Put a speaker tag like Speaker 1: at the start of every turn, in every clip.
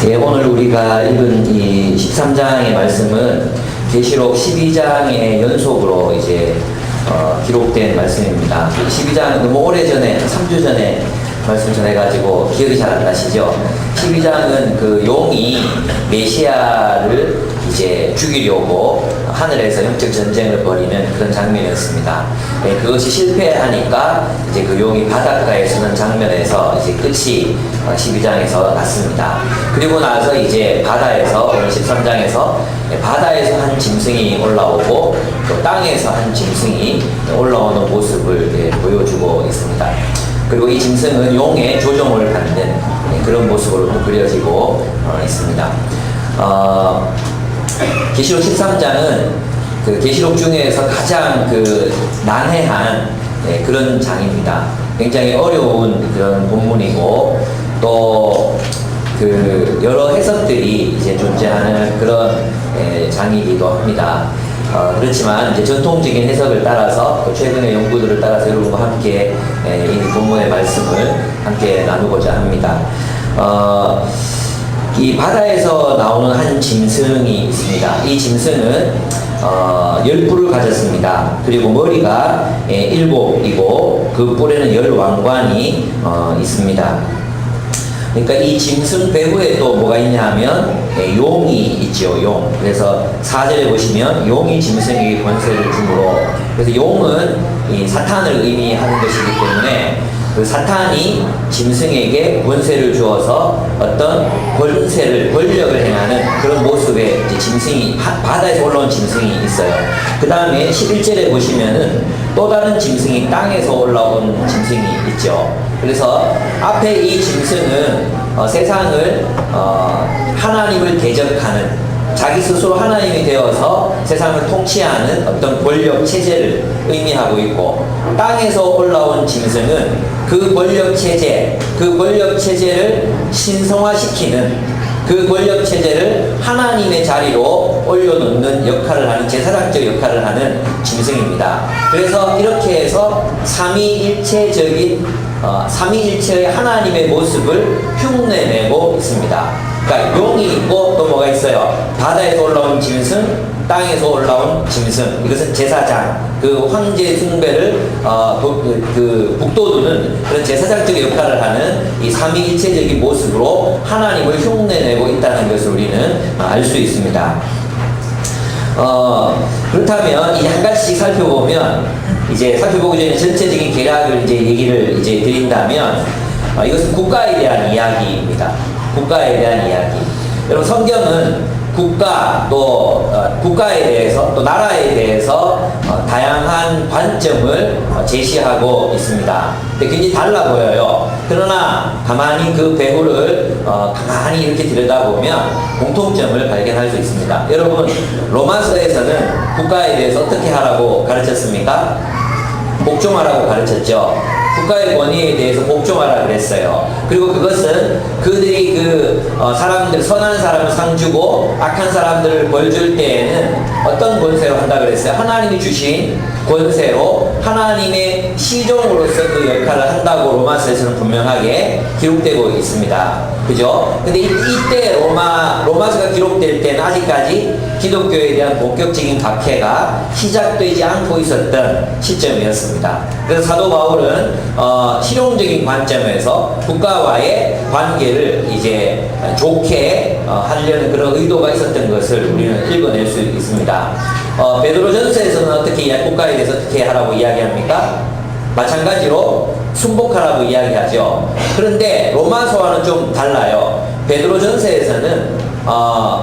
Speaker 1: 예, 오늘 우리가 읽은 이 13장의 말씀은 계시록 12장의 연속으로 이제 기록된 말씀입니다. 12장은 너무 오래전에, 3주 전에 말씀 전해가지고 기억이 잘 안 나시죠? 12장은 그 용이 메시아를 이제 죽이려고 하늘에서 영적 전쟁을 벌이는 그런 장면이었습니다. 네, 그것이 실패하니까 이제 그 용이 바닷가에 서는 장면에서 이제 끝이 12장에서 났습니다. 그리고 나서 이제 바다에서 오늘 13장에서 바다에서 한 짐승이 올라오고 또 땅에서 한 짐승이 올라오는 모습을 보여주고 있습니다. 그리고 이 짐승은 용의 조종을 받는 그런 모습으로 또 그려지고 있습니다. 계시록 13장은 그 계시록 중에서 가장 그 난해한 그런 장입니다. 굉장히 어려운 그런 본문이고 또 그 여러 해석들이 이제 존재하는 그런 장이기도 합니다. 그렇지만 이제 전통적인 해석을 따라서 또 최근의 연구들을 따라서 여러분과 함께 이 본문의 말씀을 함께 나누고자 합니다. 이 바다에서 나오는 한 짐승이 있습니다. 이 짐승은 10뿔을 가졌습니다. 그리고 머리가 7이고 그 뿔에는 10왕관이 있습니다. 그러니까 이 짐승 배후에 또 뭐가 있냐 하면 용이 있죠. 용. 그래서 4절에 보시면 용이 짐승에게 권세를 주므로, 그래서 용은 이 사탄을 의미하는 것이기 때문에 그 사탄이 짐승에게 권세를 주어서 어떤 권력을 행하는 그런 모습의 이제 짐승이 바다에서 올라온 짐승이 있어요. 그 다음에 11절에 보시면은 또 다른 짐승이 땅에서 올라온 짐승이 있죠. 그래서 앞에 이 짐승은 세상을 하나님을 대적하는, 자기 스스로 하나님이 되어서 세상을 통치하는 어떤 권력 체제를 의미하고 있고, 땅에서 올라온 짐승은 그 권력 체제를 신성화시키는, 그 권력 체제를 하나님의 자리로 올려놓는 역할을 하는, 제사장적 역할을 하는 짐승입니다. 그래서 이렇게 해서 삼위일체의 하나님의 모습을 흉내내고 있습니다. 그러니까 용이 있고 또 뭐가 있어요? 바다에서 올라온 짐승, 땅에서 올라온 짐승. 이것은 제사장, 그 황제 숭배를 북돋우는 그런 제사장적 역할을 하는 이 삼위일체적인 모습으로 하나님을 흉내내고 있다는 것을 우리는 알 수 있습니다. 그렇다면 이제 한 가지씩 살펴보기 전에 전체적인 개략을 이제 얘기를 이제 드린다면, 이것은 국가에 대한 이야기입니다. 국가에 대한 이야기. 여러분, 성경은 국가에 대해서 또 나라에 대해서 다양한 관점을 제시하고 있습니다. 근데 굉장히 달라 보여요. 그러나 가만히 그 배후를 가만히 이렇게 들여다보면 공통점을 발견할 수 있습니다. 여러분, 로마서에서는 국가에 대해서 어떻게 하라고 가르쳤습니까? 복종하라고 가르쳤죠. 국가의 권위에 대해서 복종하라 그랬어요. 그리고 그것은 그들이 사람들, 선한 사람을 상 주고 악한 사람들을 벌 줄 때에는 어떤 권세로 한다 그랬어요? 하나님이 주신 권세로 하나님의 시종으로서 그 역할을 한다고 로마서에서는 분명하게 기록되고 있습니다. 그죠? 근데 이때 로마서가 기록될 때는 아직까지 기독교에 대한 본격적인 박해가 시작되지 않고 있었던 시점이었습니다. 그래서 사도 바울은 실용적인 관점에서 국가와의 관계를 이제 좋게 하려는 그런 의도가 있었던 것을 우리는 읽어낼 수 있습니다. 베드로전서에서는 어떻게 국가에 대해서 어떻게 하라고 이야기합니까? 마찬가지로 순복하라고 이야기하죠. 그런데 로마서와는 좀 달라요. 베드로전서에서는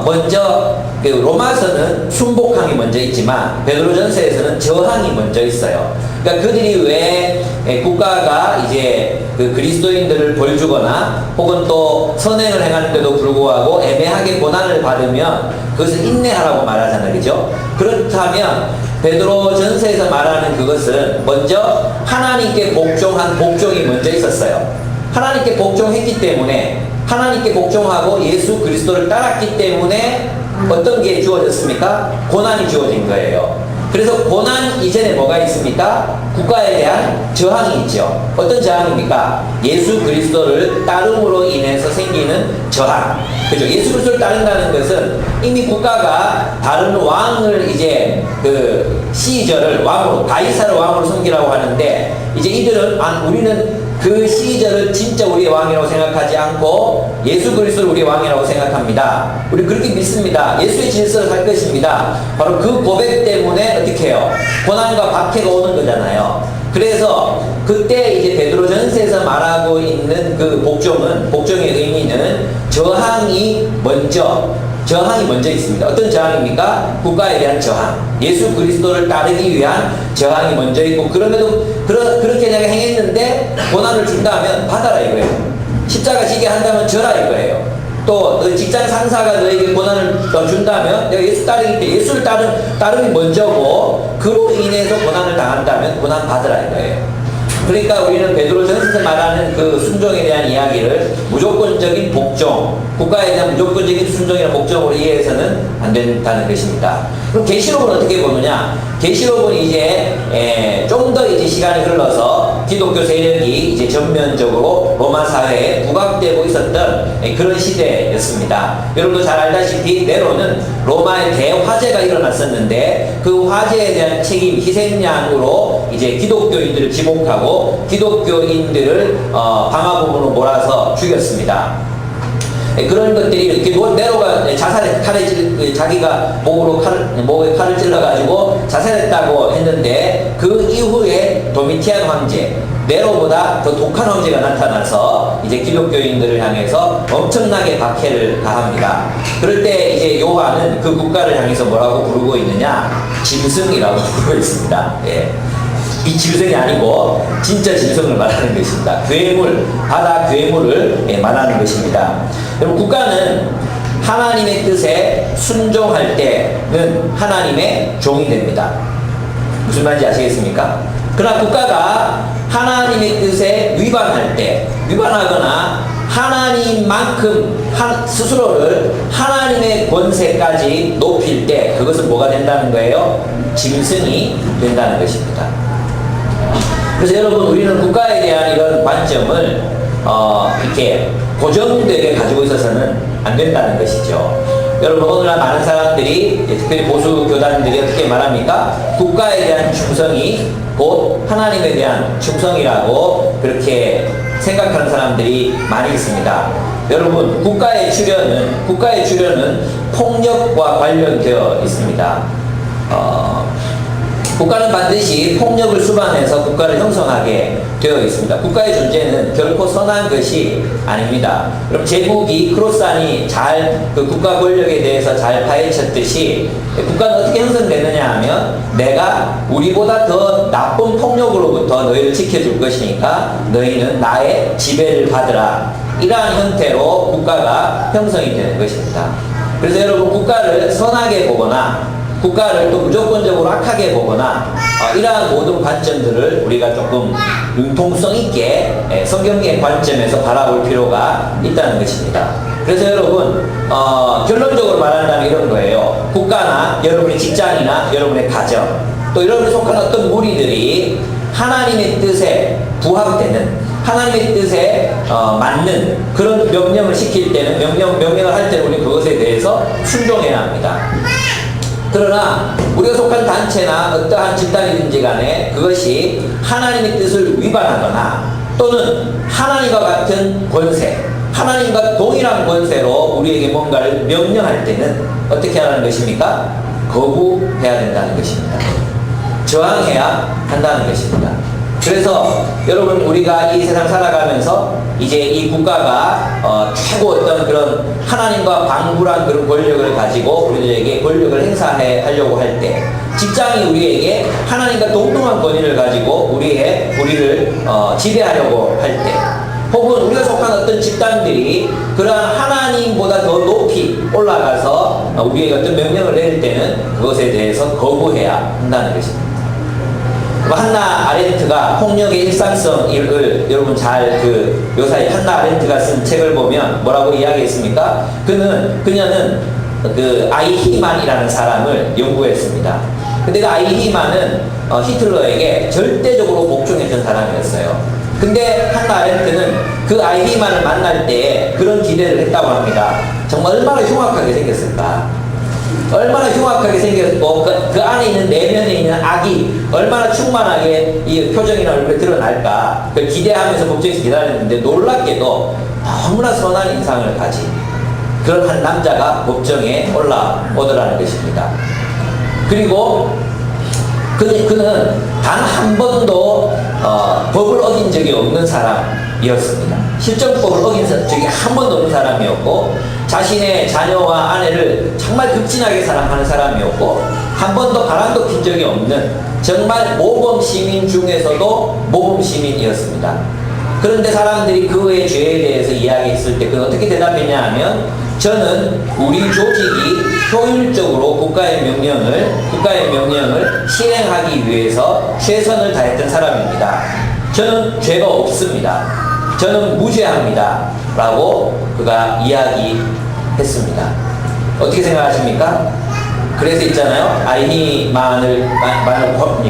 Speaker 1: 먼저 로마서는 순복함이 먼저 있지만 베드로전서에서는 저항이 먼저 있어요. 그러니까 그들이 왜 국가가 이제 그 그리스도인들을 벌주거나 혹은 또 선행을 행하는데도 불구하고 애매하게 고난을 받으면 그것을 인내하라고 말하잖아요. 그죠? 그렇다면 베드로전서에서 말하는 그것은 먼저 하나님께 복종한 복종이 먼저 있었어요. 하나님께 복종했기 때문에, 하나님께 복종하고 예수 그리스도를 따랐기 때문에 어떤 게 주어졌습니까? 고난이 주어진 거예요. 그래서 고난 이전에 뭐가 있습니까? 국가에 대한 저항이 있죠. 어떤 저항입니까? 예수 그리스도를 따름으로 인해서 생기는 저항. 그죠? 예수 그리스도를 따른다는 것은 이미 국가가 다른 왕을 이제 그 시저를 왕으로, 다윗사를 왕으로 섬기라고 하는데, 이제 이들은 우리는 그 시저를 진짜 우리의 왕이라고 생각하지 않고 예수 그리스도를 우리의 왕이라고 생각합니다. 우리 그렇게 믿습니다. 예수의 질서를 살 것입니다. 바로 그 고백 때문에 어떻게 해요? 고난과 박해가 오는 거잖아요. 그래서 그때 이제 베드로전서에서 말하고 있는 그 복종의 의미는 저항이 먼저 있습니다. 어떤 저항입니까? 국가에 대한 저항. 예수 그리스도를 따르기 위한 저항이 먼저 있고, 그럼에도 그렇게 내가 행했는데 고난을 준다면 받아라 이거예요. 십자가 지게 한다면 져라 이거예요. 또 직장 상사가 너에게 고난을 준다면 내가 예수 따르기 때 예수를 따름이 먼저고, 그로 인해서 고난을 당한다면 고난 받으라 이거예요. 그러니까 우리는 베드로전서에서 말하는 그 순종에 대한 이야기를 무조건적인 복종, 국가에 대한 무조건적인 순종이나 복종으로 이해해서는 안 된다는 것입니다. 그럼 계시록은 어떻게 보느냐? 계시록은 이제 좀 더 이제 시간이 흘러서 기독교 세력이 이제 전면적으로 로마 사회에 부각되고 있었던 그런 시대였습니다. 여러분도 잘 알다시피 네로는 로마의 대화재가 일어났었는데, 그 화재에 대한 책임, 희생양으로 이제 기독교인들을 지목하고 기독교인들을 방화범으로 몰아서 죽였습니다. 그런 것들이 이렇게 네로가 자살에 자기가 목에 칼을 찔러가지고 자살했다고 했는데, 그 이후에 도미티안 황제, 네로보다 더 독한 황제가 나타나서 이제 기독교인들을 향해서 엄청나게 박해를 가합니다. 그럴 때 이제 요한은 그 국가를 향해서 뭐라고 부르고 있느냐? 짐승이라고 부르고 있습니다. 예. 이 짐승이 아니고 진짜 짐승을 말하는 것입니다. 괴물, 바다 괴물을 말하는 것입니다. 여러분, 국가는 하나님의 뜻에 순종할 때는 하나님의 종이 됩니다. 무슨 말인지 아시겠습니까? 그러나 국가가 하나님의 뜻에 위반하거나 하나님만큼 스스로를 하나님의 권세까지 높일 때, 그것은 뭐가 된다는 거예요? 짐승이 된다는 것입니다. 그래서 여러분, 우리는 국가에 대한 이런 관점을 이렇게 고정되게 가지고 있어서는 안 된다는 것이죠. 여러분, 오늘날 많은 사람들이, 특별히 보수 교단들이 어떻게 말합니까? 국가에 대한 충성이 곧 하나님에 대한 충성이라고 그렇게 생각하는 사람들이 많이 있습니다. 여러분, 국가의 출현은 폭력과 관련되어 있습니다. 국가는 반드시 폭력을 수반해서 국가를 형성하게 되어 있습니다. 국가의 존재는 결코 선한 것이 아닙니다. 그럼 제국이 크로산이 그 국가 권력에 대해서 잘 파헤쳤듯이, 국가는 어떻게 형성되느냐 하면, 내가 우리보다 더 나쁜 폭력으로부터 너희를 지켜줄 것이니까 너희는 나의 지배를 받으라. 이러한 형태로 국가가 형성이 되는 것입니다. 그래서 여러분, 국가를 선하게 보거나 국가를 또 무조건적으로 악하게 보거나 이러한 모든 관점들을 우리가 조금 융통성 있게 성경의 관점에서 바라볼 필요가 있다는 것입니다. 그래서 여러분, 결론적으로 말한다면 이런 거예요. 국가나 여러분의 직장이나 여러분의 가정, 또 여러분이 속한 어떤 무리들이 하나님의 뜻에 부합되는, 하나님의 뜻에 맞는 그런 명령을 시킬 때는, 명령을 할 때는 우리 그것에 대해서 순종해야 합니다. 그러나 우리가 속한 단체나 어떠한 집단이든지 간에 그것이 하나님의 뜻을 위반하거나, 또는 하나님과 같은 권세, 하나님과 동일한 권세로 우리에게 뭔가를 명령할 때는 어떻게 하라는 것입니까? 거부해야 된다는 것입니다. 저항해야 한다는 것입니다. 그래서 여러분, 우리가 이 세상 살아가면서 이제 이 국가가 최고 어떤 그런 하나님과 방불한 그런 권력을 가지고 우리들에게 권력을 행사하려고 할 때, 직장이 우리에게 하나님과 동등한 권위를 가지고 우리를 지배하려고 할 때, 혹은 우리가 속한 어떤 집단들이 그러한 하나님보다 더 높이 올라가서 우리에게 어떤 명령을 내릴 때는 그것에 대해서 거부해야 한다는 것입니다. 한나 아렌트가 폭력의 일상성을 여러분 잘 묘사해. 한나 아렌트가 쓴 책을 보면 뭐라고 이야기했습니까? 그녀는 그 아이히만이라는 사람을 연구했습니다. 근데 그 아이히만은 히틀러에게 절대적으로 복종했던 사람이었어요. 근데 한나 아렌트는 그 아이히만을 만날 때 그런 기대를 했다고 합니다. 정말 얼마나 흉악하게 생겼을까? 얼마나 흉악하게 생겼고 그 안에 있는 내면에 있는 악이 얼마나 충만하게 이 표정이나 얼굴에 드러날까? 그걸 기대하면서 복종해서 기다렸는데 놀랍게도 너무나 선한 인상을 가진 그런 한 남자가 법정에 올라오더라는 것입니다. 그리고 그는 단 한 번도 법을 어긴 적이 없는 사람이었습니다. 실정법을 어긴 적이 한 번도 없는 사람이었고, 자신의 자녀와 아내를 정말 극진하게 사랑하는 사람이었고, 한 번도 바람도 핀 적이 없는 정말 모범 시민 중에서도 모범 시민이었습니다. 그런데 사람들이 그의 죄에 대해서 이야기했을 때 그는 어떻게 대답했냐 하면, 저는 우리 조직이 효율적으로 국가의 명령을 실행하기 위해서 최선을 다했던 사람입니다. 저는 죄가 없습니다. 저는 무죄합니다. 라고 그가 이야기했습니다. 어떻게 생각하십니까? 그래서 있잖아요. 아이히만을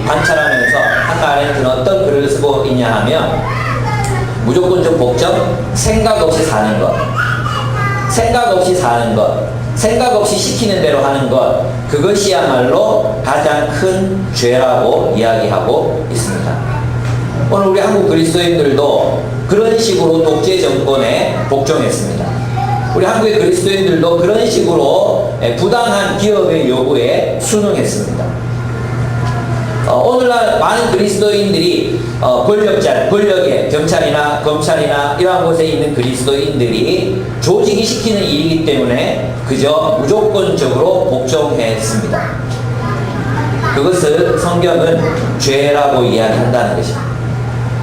Speaker 1: 관찰하면서 한나 아렌트는 어떤 글을 쓰고 있냐 하면, 무조건적 복종, 생각 없이 사는 것. 생각 없이 사는 것, 생각 없이 시키는 대로 하는 것, 그것이야말로 가장 큰 죄라고 이야기하고 있습니다. 오늘 우리 한국 그리스도인들도 그런 식으로 독재 정권에 복종했습니다. 우리 한국의 그리스도인들도 그런 식으로 부당한 기업의 요구에 순응했습니다. 오늘날 많은 그리스도인들이 권력에 경찰이나 검찰이나 이러한 곳에 있는 그리스도인들이 조직이 시키는 일이기 때문에 그저 무조건적으로 복종했습니다. 그것을 성경은 죄라고 이야기한다는 것입니다.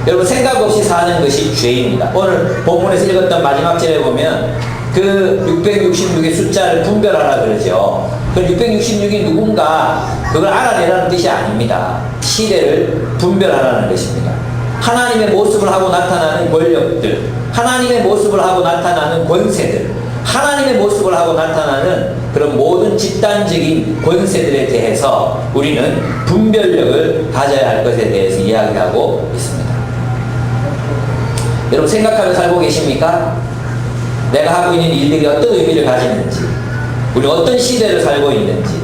Speaker 1: 여러분, 생각 없이 사는 것이 죄입니다. 오늘 본문에서 읽었던 마지막 절에 보면 그 666의 숫자를 분별하라 그러죠. 그 666이 누군가 그걸 알아내라는 뜻이 아닙니다. 시대를 분별하라는 것입니다. 하나님의 모습을 하고 나타나는 권력들, 하나님의 모습을 하고 나타나는 권세들, 하나님의 모습을 하고 나타나는 그런 모든 집단적인 권세들에 대해서 우리는 분별력을 가져야 할 것에 대해서 이야기하고 있습니다. 여러분, 생각하며 살고 계십니까? 내가 하고 있는 일들이 어떤 의미를 가지는지, 우리 어떤 시대를 살고 있는지.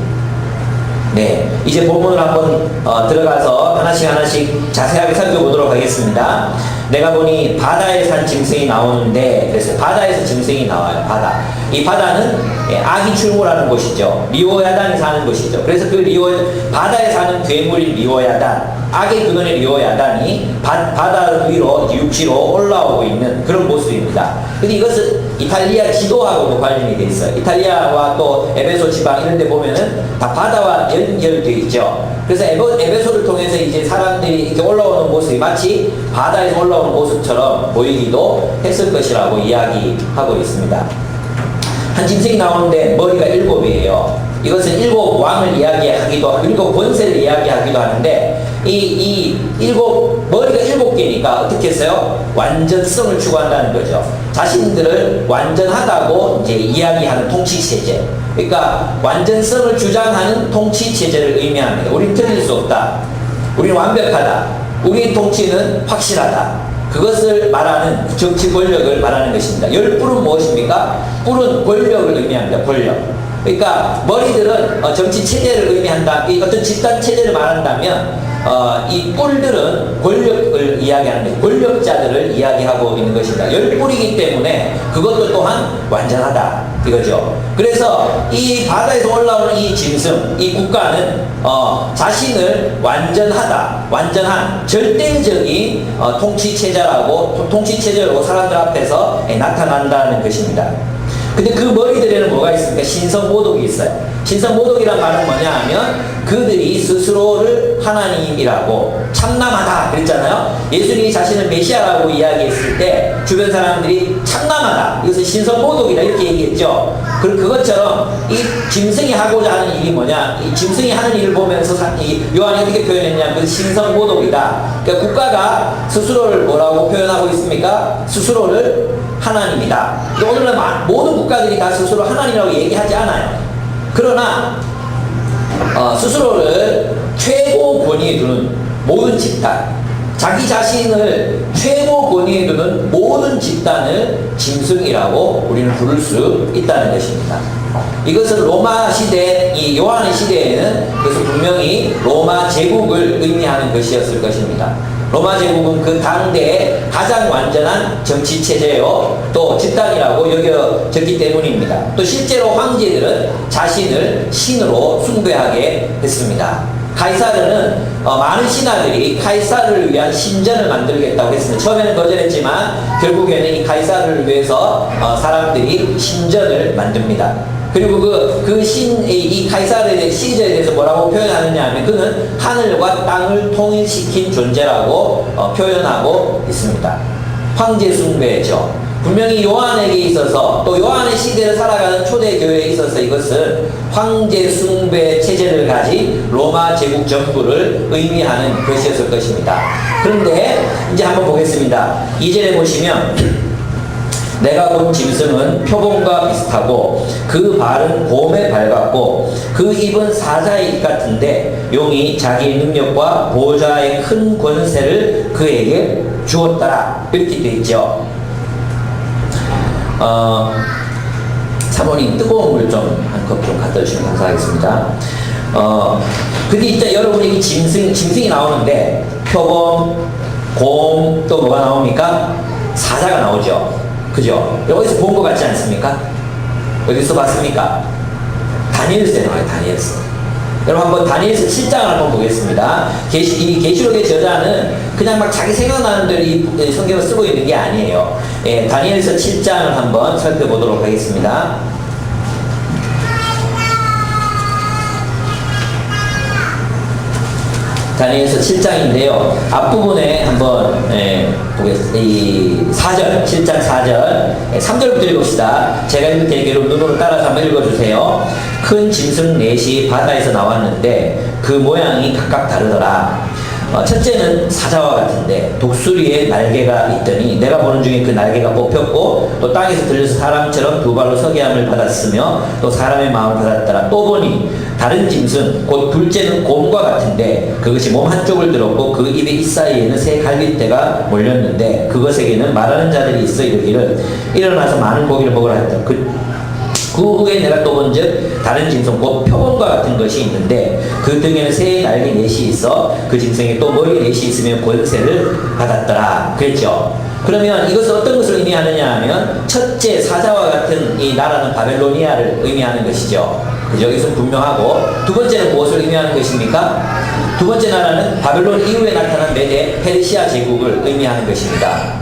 Speaker 1: 네, 이제 본문을 한번 들어가서 하나씩 자세하게 살펴보도록 하겠습니다. 내가 보니 바다에 산 짐승이 나오는데, 그래서 바다에서 짐승이 나와요. 바다. 이 바다는 악이 출몰하는 곳이죠. 리오야단이 사는 곳이죠. 그래서 그 바다에 사는 괴물인 리오야단, 악의 근원의 리오야단이 바다 위로 육지로 올라오고 있는 그런 모습입니다. 근데 이것은 이탈리아 지도하고도 관련이 되어 있어요. 이탈리아와 또 에베소 지방 이런 데 보면은 다 바다와 연결되어 있죠. 그래서 에베소를 통해서 이제 사람들이 이렇게 올라오는 모습이 마치 바다에서 올라오는 모습처럼 보이기도 했을 것이라고 이야기하고 있습니다. 한 짐승이 나오는데 머리가 7이에요. 이것은 7 왕을 이야기하기도 하고 7 권세를 이야기하기도 하는데, 머리가 7개니까 어떻게 했어요? 완전성을 추구한다는 거죠. 자신들을 완전하다고 이제 이야기하는 통치체제. 그러니까 완전성을 주장하는 통치체제를 의미합니다. 우리는 틀릴 수 없다. 우리는 완벽하다. 우리의 통치는 확실하다. 그것을 말하는 정치 권력을 말하는 것입니다. 10뿔은 무엇입니까? 뿔은 권력을 의미합니다. 권력. 그러니까 머리들은 정치 체제를 의미한다. 어떤 집단 체제를 말한다면 이 뿔들은 권력을 이야기하는 거예요. 권력자들을 이야기하고 있는 것입니다. 10뿔이기 때문에 그것도 또한 완전하다 이거죠. 그래서 이 바다에서 올라오는 이 짐승, 이 국가는 자신을 완전한 절대적인 통치체제라고 사람들 앞에서 나타난다는 것입니다. 근데 그 머리들에는 뭐가 있습니까? 신성모독이 있어요. 신성모독이란 말은 뭐냐 하면 그들이 스스로를 하나님이라고 참남하다 그랬잖아요. 예수님이 자신을 메시아라고 이야기했을 때 주변 사람들이 참남하다, 이것은 신성모독이다 이렇게 얘기했죠. 그것처럼 이 짐승이 하고자 하는 일이 뭐냐, 이 짐승이 하는 일을 보면서 요한이 어떻게 표현했냐면 그 신성모독이다. 그러니까 국가가 스스로를 뭐라고 표현하고 있습니까? 스스로를 하나님이다. 오늘날 모든 국가들이 다 스스로 하나님이라고 얘기하지 않아요. 그러나 스스로를 최고 권위에 두는 모든 집단, 자기 자신을 최고 권위에 두는 모든 집단을 짐승이라고 우리는 부를 수 있다는 것입니다. 이것은 로마 시대, 이 요한의 시대에는 그래서 분명히 로마 제국을 의미하는 것이었을 것입니다. 로마 제국은 그 당대의 가장 완전한 정치 체제요 또 집단이라고 여겨졌기 때문입니다. 또 실제로 황제들은 자신을 신으로 숭배하게 했습니다. 카이사르는 많은 신하들이 카이사르를 위한 신전을 만들겠다고 했습니다. 처음에는 거절했지만 결국에는 이 카이사르를 위해서 사람들이 신전을 만듭니다. 그리고 이 카이사르의 시저에 대해서 뭐라고 표현하느냐 하면 그는 하늘과 땅을 통일시킨 존재라고 표현하고 있습니다. 황제 숭배죠. 분명히 요한에게 있어서 또 요한의 시대를 살아가는 초대교회에 있어서 이것은 황제 숭배 체제를 가진 로마 제국 정부를 의미하는 것이었을 것입니다. 그런데 이제 한번 보겠습니다. 2절에 보시면 내가 본 짐승은 표범과 비슷하고 그 발은 곰의 발 같고 그 입은 사자의 입 같은데 용이 자기의 능력과 보좌의 큰 권세를 그에게 주었더라. 이렇게 되어 있죠. 사모님 뜨거운 물 좀 한 컵 좀 갖다 주시면 감사하겠습니다. 근데 일단 여러분이 짐승이 나오는데 표범, 곰, 또 뭐가 나옵니까? 사자가 나오죠. 그죠? 여기서 본 것 같지 않습니까? 어디서 봤습니까? 다니엘서에 나와요. 다니엘서. 여러분 한번 다니엘서 7장을 한번 보겠습니다. 이 계시록의 저자는 그냥 막 자기 생각나는 대로 이 성경을 쓰고 있는 게 아니에요. 예, 다니엘서 7장을 한번 살펴보도록 하겠습니다. 다니엘서 7장인데요. 앞부분에 한번 보겠습니다. 이 4절, 7장 4절, 3절부터 읽읍시다. 제가 읽을 테니까 여러분 눈으로 따라서 한번 읽어주세요. 큰 짐승 넷이 바다에서 나왔는데 그 모양이 각각 다르더라. 첫째는 사자와 같은데 독수리에 날개가 있더니 내가 보는 중에 그 날개가 뽑혔고 또 땅에서 들려서 사람처럼 두 발로 서게 함을 받았으며 또 사람의 마음을 받았더라. 또 보니 다른 짐승 곧 둘째는 곰과 같은데 그것이 몸 한쪽을 들었고 그 입의 입 사이에는 새 갈빗대가 몰렸는데 그것에게는 말하는 자들이 있어 이르기를 일어나서 많은 고기를 먹으라 했다. 그 후에 내가 또 본즉 다른 짐승 곧 표범과 같은 것이 있는데 그 등에는 새 날개 넷이 있어 그 짐승에 또 머리 넷이 있으며 권세를 받았더라. 그랬죠. 그러면 이것은 어떤 것을 의미하느냐 하면 첫째 사자와 같은 이 나라는 바벨로니아를 의미하는 것이죠. 그죠? 여기서 분명하고 두 번째는 무엇을 의미하는 것입니까? 두 번째 나라는 바벨론 이후에 나타난 메데 페르시아 제국을 의미하는 것입니다.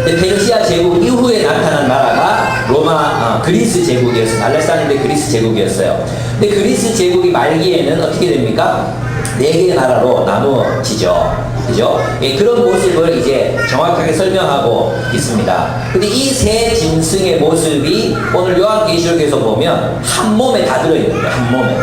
Speaker 1: 페르시아 제국 이후에 나타난 나라가 로마 그리스 제국이었어요. 알렉산더 그리스 제국이었어요. 근데 그리스 제국이 말기에는 어떻게 됩니까? 네 개의 나라로 나누어지죠. 그죠? 예, 그런 모습을 이제 정확하게 설명하고 있습니다. 근데 이 세 짐승의 모습이 오늘 요한계시록에서 보면 한 몸에 다 들어있는 거예요. 한 몸에.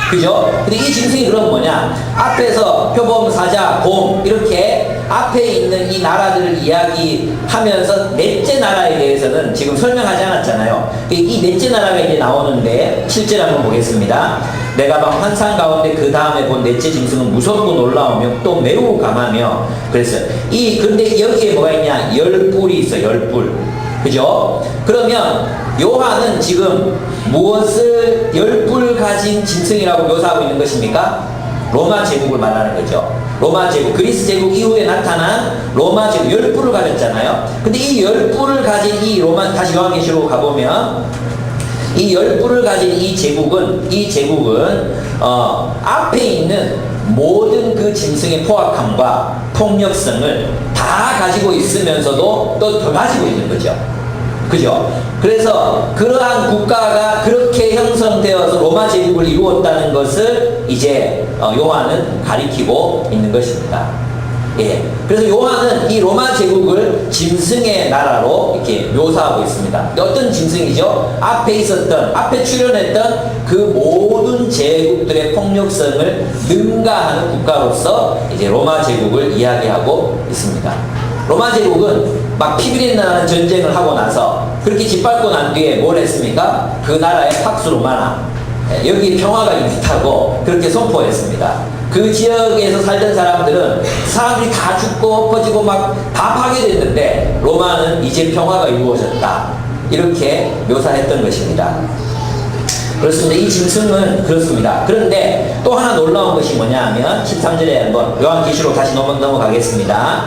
Speaker 1: 그죠? 근데 이 짐승이 그럼 뭐냐? 앞에서 표범, 사자, 곰 이렇게 앞에 있는 이 나라들을 이야기하면서 넷째 나라에 대해서는 지금 설명하지 않았잖아요. 이 넷째 나라가 이제 나오는데 7절 한번 보겠습니다. 내가 방 환상 가운데 그 다음에 본 넷째 짐승은 무섭고 놀라우며 또 매우 강하며 그랬어요. 근데 여기에 뭐가 있냐? 10뿔이 있어. 10뿔. 그죠? 그러면 요한은 지금 무엇을 10뿔 가진 짐승이라고 묘사하고 있는 것입니까? 로마 제국을 말하는 거죠. 로마 제국, 그리스 제국 이후에 나타난 로마 제국 10뿔을 가졌잖아요. 근데 이 10뿔을 가진 이 다시 요한계시록 가보면 이 10뿔을 가진 이 제국은 앞에 있는 모든 그 짐승의 포악함과 폭력성을 다 가지고 있으면서도 또 더 가지고 있는 거죠. 그죠? 그래서 그러한 국가가 그렇게 형성되어서 로마 제국을 이루었다는 것을 이제 요한은 가리키고 있는 것입니다. 예. 그래서 요한은 이 로마 제국을 짐승의 나라로 이렇게 묘사하고 있습니다. 어떤 짐승이죠? 앞에 출현했던 그 모든 제국들의 폭력성을 능가하는 국가로서 이제 로마 제국을 이야기하고 있습니다. 로마 제국은 막 피비린내나는 전쟁을 하고 나서 그렇게 짓밟고 난 뒤에 뭘 했습니까? 그 나라의 팍스 로마나 여기 평화가 있다고 그렇게 선포했습니다. 그 지역에서 살던 사람들은 사람들이 다 죽고 엎어지고 막 다 파괴됐는데 로마는 이제 평화가 이루어졌다. 이렇게 묘사했던 것입니다. 그렇습니다. 이 짐승은 그렇습니다. 그런데 또 하나 놀라운 것이 뭐냐 하면 13절에 한번 요한계시록 다시 넘어가겠습니다.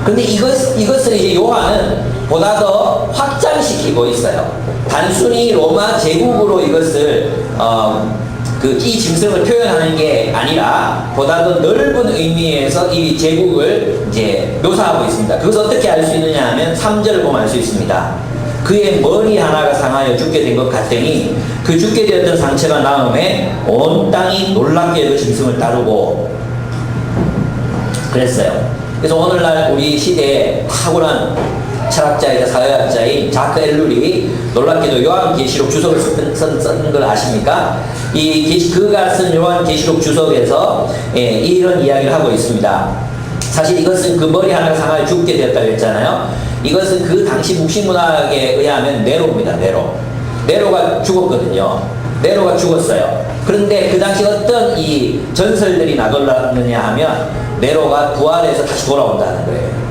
Speaker 1: 근데 이것을 이제 요한은 보다 더 확장시키고 있어요. 단순히 로마 제국으로 이것을 이 짐승을 표현하는 게 아니라 보다 더 넓은 의미에서 이 제국을 이제 묘사하고 있습니다. 그것을 어떻게 알 수 있느냐 하면 3절을 보면 알 수 있습니다. 그의 머리 하나가 상하여 죽게 된 것 같더니 그 죽게 되었던 상처가 나음에 온 땅이 놀랍게 그 짐승을 따르고 그랬어요. 그래서 오늘날 우리 시대에 탁월한 철학자이자 사회학자인 자크 엘룰이 놀랍게도 요한계시록 주석을 쓴 걸 아십니까? 그가 쓴 요한계시록 주석에서 이런 이야기를 하고 있습니다. 사실 이것은 그 머리 하나가 상하여 죽게 되었다고 했잖아요. 이것은 그 당시 묵시문학에 의하면 네로입니다. 네로가 죽었거든요. 네로가 죽었어요. 그런데 그 당시 어떤 이 전설들이 나돌았느냐 하면 네로가 부활해서 다시 돌아온다는 거예요.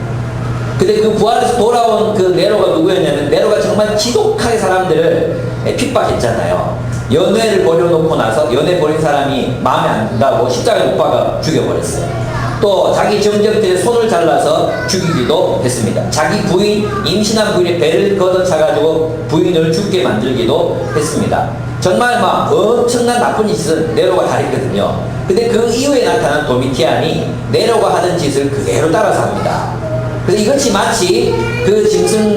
Speaker 1: 근데 그 부활해서 돌아온 그 네로가 누구였냐면 네로가 정말 지독하게 사람들을 핍박했잖아요. 연회를 벌여놓고 나서 연회 벌인 사람이 마음에 안 든다고 십자가에 못 박아 죽여버렸어요. 또 자기 정적들의 손을 잘라서 죽이기도 했습니다. 자기 부인, 임신한 부인의 배를 걷어차가지고 부인을 죽게 만들기도 했습니다. 정말 막 엄청난 나쁜 짓은 네로가 다 했거든요. 근데 그 이후에 나타난 도미티안이 네로가 하던 짓을 그대로 따라서 합니다. 그래서 이것이 마치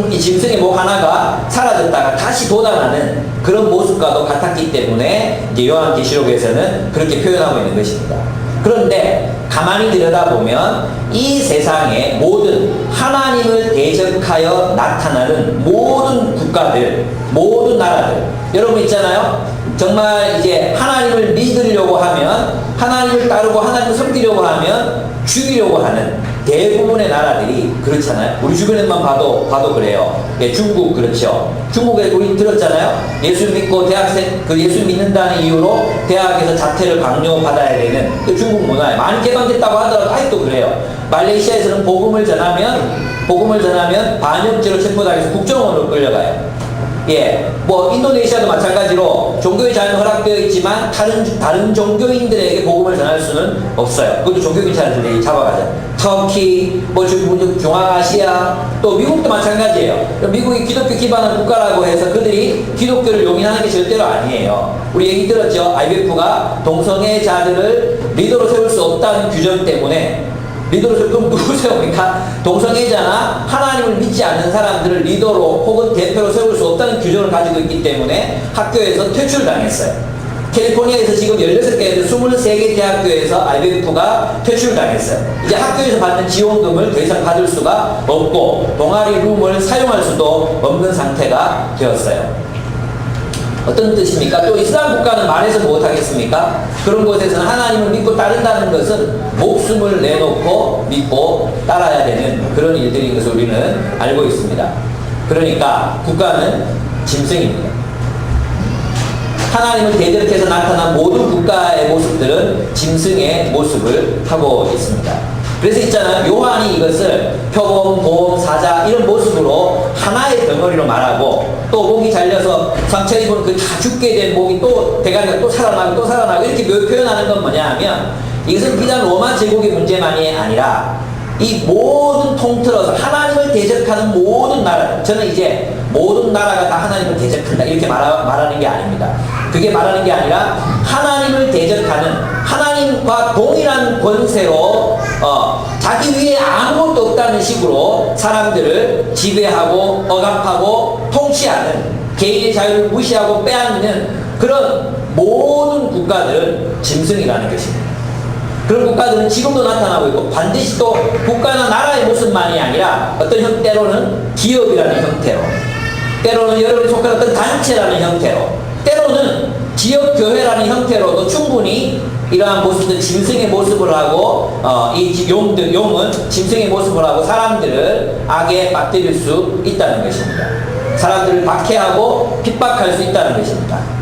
Speaker 1: 이 짐승의 목 하나가 사라졌다가 다시 돋아나는 그런 모습과도 같았기 때문에 이제 요한계시록에서는 그렇게 표현하고 있는 것입니다. 그런데 가만히 들여다보면 이 세상의 모든 하나님을 대적하여 나타나는 모든 국가들, 모든 나라들, 여러분 있잖아요. 정말 이제 하나님을 믿으려고 하면, 하나님을 따르고 하나님을 섬기려고 하면 죽이려고 하는 대부분의 나라들이 그렇잖아요. 우리 주변에만 봐도 그래요. 예, 중국 그렇죠. 중국에 우리 들었잖아요. 예수 믿고 예수 믿는다는 이유로 대학에서 자퇴를 강요받아야 되는 그 중국 문화에 많이 개방됐다고 하더라도 아직도 그래요. 말레이시아에서는 복음을 전하면 반역죄로 체포당해서 국정원으로 끌려가요. 예, 뭐 인도네시아도 마찬가지로 종교의 자유는 허락되어 있지만 다른 종교인들에게 복음을 전할 수는 없어요. 그것도 종교경찰들이 잡아가죠. 터키, 중앙아시아, 또 미국도 마찬가지예요. 미국이 기독교 기반한 국가라고 해서 그들이 기독교를 용인하는 게 절대로 아니에요. 우리 얘기 들었죠. IMF가 동성애자들을 리더로 세울 수 없다는 규정 때문에 그럼 누구 세웁니까? 동성애자나 하나님을 믿지 않는 사람들을 리더로 혹은 대표로 세울 수 없다는 규정을 가지고 있기 때문에 학교에서 퇴출당했어요. 캘리포니아에서 지금 16개, 23개 대학교에서 IMF가 퇴출당했어요. 이제 학교에서 받는 지원금을 더 이상 받을 수가 없고 동아리 룸을 사용할 수도 없는 상태가 되었어요. 어떤 뜻입니까? 또 이슬람 국가는 말해서 못하겠습니까? 그런 곳에서는 하나님을 믿고 따른다는 것은 목숨을 내놓고 믿고 따라야 되는 그런 일들인 것을 우리는 알고 있습니다. 그러니까 국가는 짐승입니다. 하나님을 대적해서 나타난 모든 국가의 모습들은 짐승의 모습을 하고 있습니다. 그래서 있잖아요. 요한이 이것을 표범, 곰, 사자 이런 모습으로 하나의 덩어리로 말하고 또 목이 잘려서 상처 입은 그 다 죽게 된 목이 또 대가리가 또 살아나고 이렇게 표현하는 건 뭐냐 하면 이것은 비단 로마 제국의 문제만이 아니라 이 모든 통틀어서 하나님을 대적하는 모든 나라, 저는 이제 모든 나라가 다 하나님을 대적한다 이렇게 말하는 게 아닙니다. 그게 말하는 게 아니라 하나님을 대적하는 하나님과 동일한 권세로 자기 위에 아무것도 없다는 식으로 사람들을 지배하고 억압하고 통치하는 개인의 자유를 무시하고 빼앗는 그런 모든 국가들은 짐승이라는 것입니다. 그런 국가들은 지금도 나타나고 있고 반드시 또 국가나 나라의 모습만이 아니라 어떤 형태로는 기업이라는 형태로 때로는 여러분이 속한 어떤 단체라는 형태로 때로는 지역교회라는 형태로도 충분히 이러한 모습은 짐승의 모습을 하고 이 용은 짐승의 모습을 하고 사람들을 악에 빠뜨릴 수 있다는 것입니다. 사람들을 박해하고 핍박할 수 있다는 것입니다.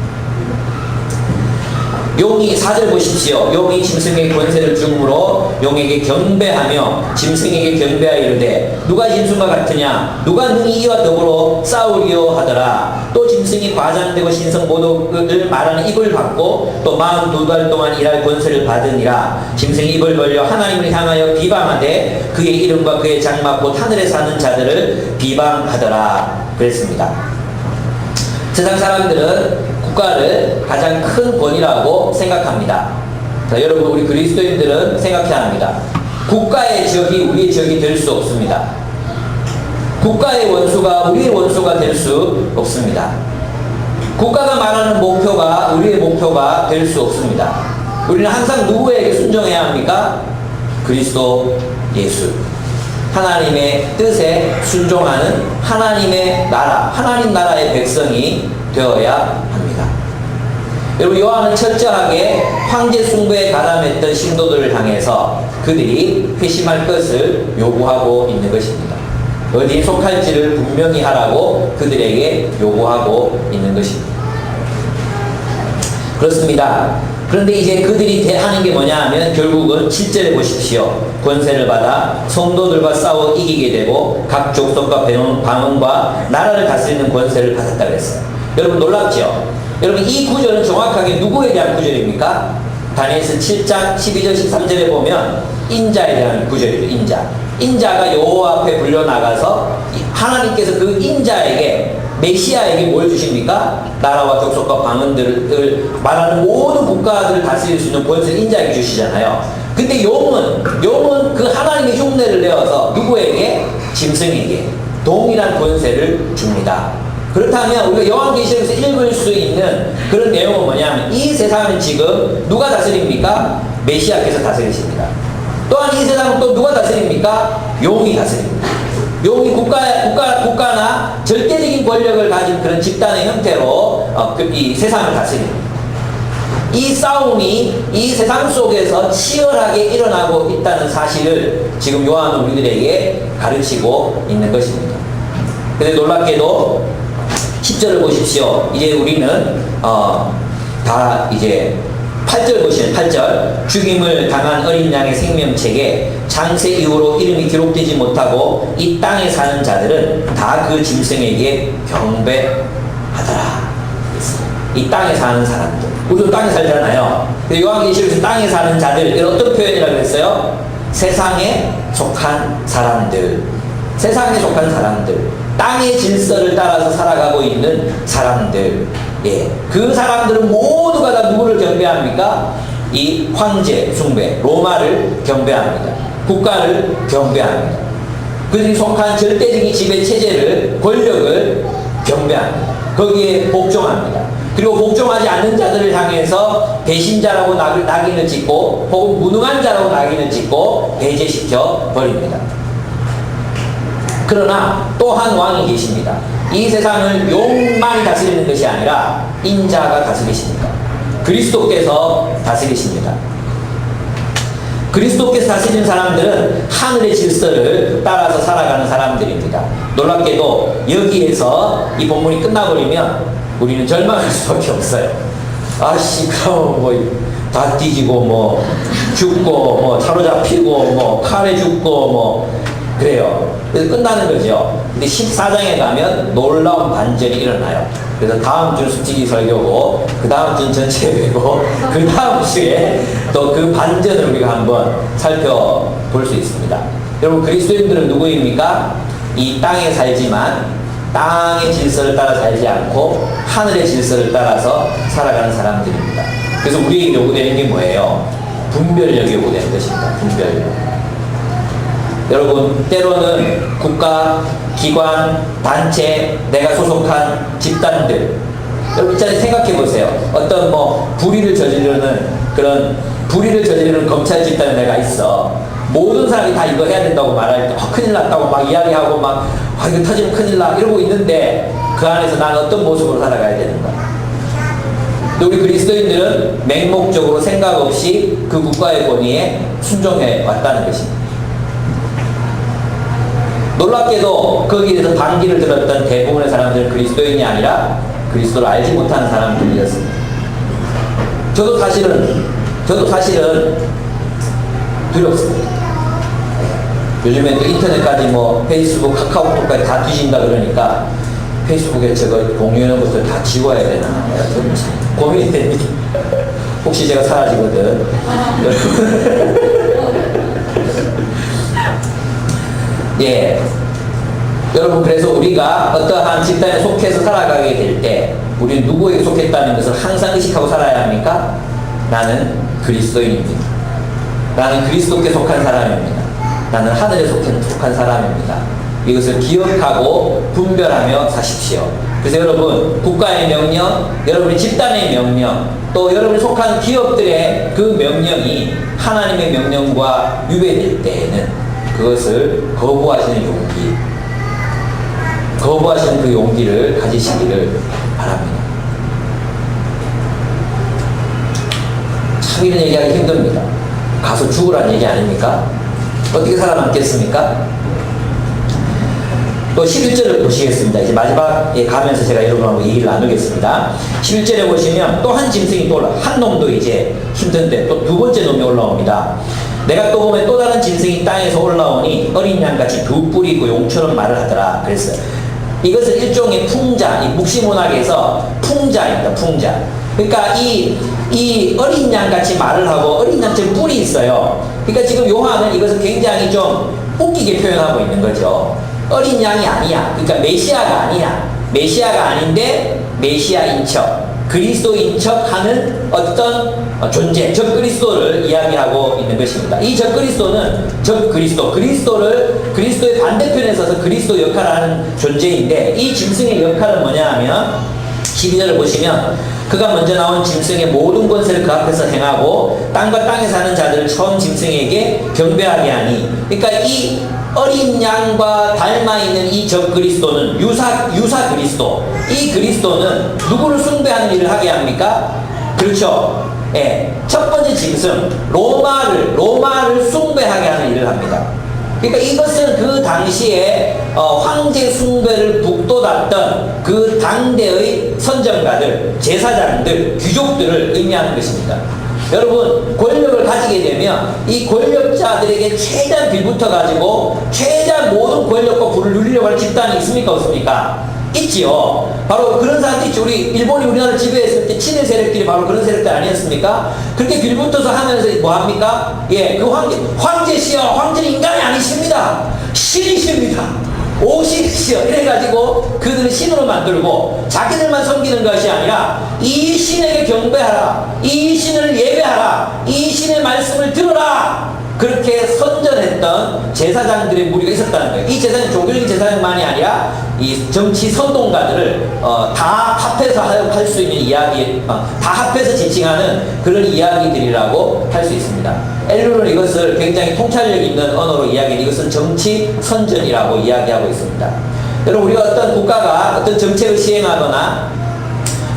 Speaker 1: 용이 4절 보십시오. 용이 짐승의 권세를 주므로 용에게 경배하며 짐승에게 경배하여 이르되 누가 짐승과 같으냐 누가 능히 이와 더불어 싸우리요 하더라. 또 짐승이 과장되고 신성 모독을 말하는 입을 받고 또 42달 동안 일할 권세를 받으니라. 짐승이 입을 벌려 하나님을 향하여 비방하되 그의 이름과 그의 장막 곧 하늘에 사는 자들을 비방하더라 그랬습니다. 세상 사람들은 국가를 가장 큰 권위라고 생각합니다. 자, 여러분 우리 그리스도인들은 생각해야 합니다. 국가의 적이 우리의 적이 될 수 없습니다. 국가의 원수가 우리의 원수가 될 수 없습니다. 국가가 말하는 목표가 우리의 목표가 될 수 없습니다. 우리는 항상 누구에게 순종해야 합니까? 그리스도 예수. 하나님의 뜻에 순종하는 하나님의 나라, 하나님 나라의 백성이 되어야 합니다. 여러분 요한은 철저하게 황제 숭배에 가담했던 신도들을 향해서 그들이 회심할 것을 요구하고 있는 것입니다. 어디에 속할지를 분명히 하라고 그들에게 요구하고 있는 것입니다. 그렇습니다. 그런데 이제 그들이 하는 게 뭐냐 하면 결국은 7절에 보십시오. 권세를 받아 성도들과 싸워 이기게 되고 각 족속과 방언과 나라를 다스리는 권세를 받았다 그랬어요. 여러분 놀랍죠? 여러분 이 구절은 정확하게 누구에 대한 구절입니까? 다니엘서 7장 12절 13절에 보면 인자에 대한 구절이죠. 인자가 여호와 앞에 불려나가서 하나님께서 그 인자에게 메시아에게 뭘 주십니까? 나라와 족속과 방언들을 말하는 모든 국가들을 다스릴 수 있는 권세를 인자에게 주시잖아요. 근데 용은 그 하나님의 흉내를 내어서 누구에게? 짐승에게 동일한 권세를 줍니다. 그렇다면 우리가 요한계시록에서 읽을 수 있는 그런 내용은 뭐냐면 이 세상은 지금 누가 다스립니까? 메시아께서 다스리십니다. 또한 이 세상은 또 누가 다스립니까? 용이 다스립니다. 용이 국가나 절대적인 권력을 가진 그런 집단의 형태로 이 세상을 다스립니다. 이 싸움이 이 세상 속에서 치열하게 일어나고 있다는 사실을 지금 요한은 우리들에게 가르치고 있는 것입니다. 그런데 놀랍게도 10절을 보십시오. 이제 우리는 다 이제 8절 보시면 8절 죽임을 당한 어린 양의 생명책에 창세 이후로 이름이 기록되지 못하고 이 땅에 사는 자들은 다 그 짐승에게 경배하더라. 이 땅에 사는 사람들. 우리도 땅에 살잖아요. 요한계시록에서 땅에 사는 자들 이런 어떤 표현이라고 했어요? 세상에 속한 사람들. 세상에 속한 사람들. 땅의 질서를 따라서 살아가고 있는 사람들. 예. 그 사람들은 모두가 다 누구를 경배합니까? 이 황제 숭배, 로마를 경배합니다. 국가를 경배합니다. 그들이 속한 절대적인 지배 체제를, 권력을 경배합니다. 거기에 복종합니다. 그리고 복종하지 않는 자들을 향해서 배신자라고 낙인을 찍고 혹은 무능한 자라고 낙인을 찍고 배제시켜 버립니다. 그러나 또 한 왕이 계십니다. 이 세상을 용만이 다스리는 것이 아니라 인자가 다스리십니다. 그리스도께서 다스리십니다. 그리스도께서 다스리는 사람들은 하늘의 질서를 따라서 살아가는 사람들입니다. 놀랍게도 여기에서 이 본문이 끝나버리면 우리는 절망할 수밖에 없어요. 아씨 그럼 뭐 다 뒤지고 뭐 죽고 뭐 사로잡히고 뭐 칼에 죽고 뭐 그래요. 그래서 끝나는 거죠. 근데 14장에 가면 놀라운 반전이 일어나요. 그래서 다음 주는 솔직히 설교고 그 다음 주는 전체 예배고 그 다음 주에 또 그 반전을 우리가 한번 살펴볼 수 있습니다. 여러분 그리스도인들은 누구입니까? 이 땅에 살지만 땅의 질서를 따라 살지 않고 하늘의 질서를 따라서 살아가는 사람들입니다. 그래서 우리에게 요구되는 게 뭐예요? 분별력이 요구되는 것입니다. 분별력. 여러분 때로는 국가, 기관, 단체, 내가 소속한 집단들 여러분 잘 생각해 보세요. 어떤 뭐 불의를 저지르는 검찰 집단에 내가 있어. 모든 사람이 다 이거 해야 된다고 말할 때 큰일 났다고 막 이야기하고 막 이거 터지면 큰일 나 이러고 있는데 그 안에서 나는 어떤 모습으로 살아가야 되는가? 또 우리 그리스도인들은 맹목적으로 생각 없이 그 국가의 권위에 순종해 왔다는 것입니다. 놀랍게도 거기에 대해서 반기를 들었던 대부분의 사람들은 그리스도인이 아니라 그리스도를 알지 못하는 사람들이었습니다. 저도 사실은 두렵습니다. 요즘에 또 인터넷까지 뭐 페이스북, 카카오톡까지 다 뒤진다 그러니까 페이스북에 저거 공유하는 것들 다 지워야 되나 좀 고민이 됩니다. 혹시 제가 사라지거든. 예. 여러분, 그래서 우리가 어떠한 집단에 속해서 살아가게 될 때 우리는 누구에게 속했다는 것을 항상 의식하고 살아야 합니까? 나는 그리스도인입니다. 나는 그리스도께 속한 사람입니다. 나는 하늘에 속한 사람입니다. 이것을 기억하고 분별하며 사십시오. 그래서 여러분, 국가의 명령, 여러분의 집단의 명령, 또 여러분이 속한 기업들의 그 명령이 하나님의 명령과 유배될 때에는 그것을 거부하시는 그 용기를 가지시기를 바랍니다. 참 이런 얘기하기 힘듭니다. 가서 죽으라는 얘기 아닙니까? 어떻게 살아남겠습니까? 또 11절을 보시겠습니다. 이제 마지막에 가면서 제가 여러분하고 얘기를 나누겠습니다. 11절에 보시면 또 한 짐승이 또 한 놈도 이제 힘든데 또 두 번째 놈이 올라옵니다. 내가 또 보면 또 다른 짐승이 땅에서 올라오니 어린 양같이 두 뿔이 있고 용처럼 말을 하더라. 그랬어요. 이것은 일종의 풍자, 이 묵시문학에서 풍자입니다. 풍자. 그러니까 이 어린 양같이 말을 하고 어린 양처럼 뿔이 있어요. 그러니까 지금 요한은 이것을 굉장히 좀 웃기게 표현하고 있는 거죠. 어린 양이 아니야. 그러니까 메시아가 아니야. 메시아가 아닌데 메시아인 척, 그리스도인 척 하는 어떤 존재, 적그리스도를 이야기하고 있는 것입니다. 이 적그리스도는 그리스도의 반대편에 서서 그리스도 역할을 하는 존재인데 이 짐승의 역할은 뭐냐 하면 12절을 보시면 그가 먼저 나온 짐승의 모든 권세를 그 앞에서 행하고 땅과 땅에 사는 자들을 처음 짐승에게 경배하게 하니, 그러니까 이 어린 양과 닮아있는 이 적그리스도는 유사 그리스도, 이 그리스도는 누구를 숭배하는 일을 하게 합니까? 그렇죠. 예. 첫 번째 짐승 로마를 숭배하게 하는 일을 합니다. 그러니까 이것은 그 당시에 황제 숭배를 북돋았던 그 당대의 선정가들, 제사장들, 귀족들을 의미하는 것입니다. 여러분, 권력을 가지게 되면 이 권력자들에게 최대한 빌붙어가지고 최대한 모든 권력과 부를 누리려고 하는 집단이 있습니까? 없습니까? 있지요. 바로 그런 사람들이 있죠. 일본이 우리나라를 지배했을 때 친일 세력들이 바로 그런 세력들 아니었습니까? 그렇게 빌붙어서 하면서 뭐합니까? 예, 그 황제시여, 황제는 인간이 아니십니다. 신이십니다. 오십시오. 이래가지고 그들을 신으로 만들고 자기들만 섬기는 것이 아니라 이 신에게 경배하라, 이 신을 예배하라, 이 신의 말씀을 들어라, 그렇게 선전했던 제사장들의 무리가 있었다는 거예요. 이 제사장, 종교적인 제사장만이 아니라 이 정치 선동가들을 다 합해서 할 수 있는 이야기, 다 합해서 지칭하는 그런 이야기들이라고 할 수 있습니다. 엘루는 이것을 굉장히 통찰력 있는 언어로 이야기해 이것은 정치 선전이라고 이야기하고 있습니다. 여러분, 우리가 어떤 국가가 어떤 정책을 시행하거나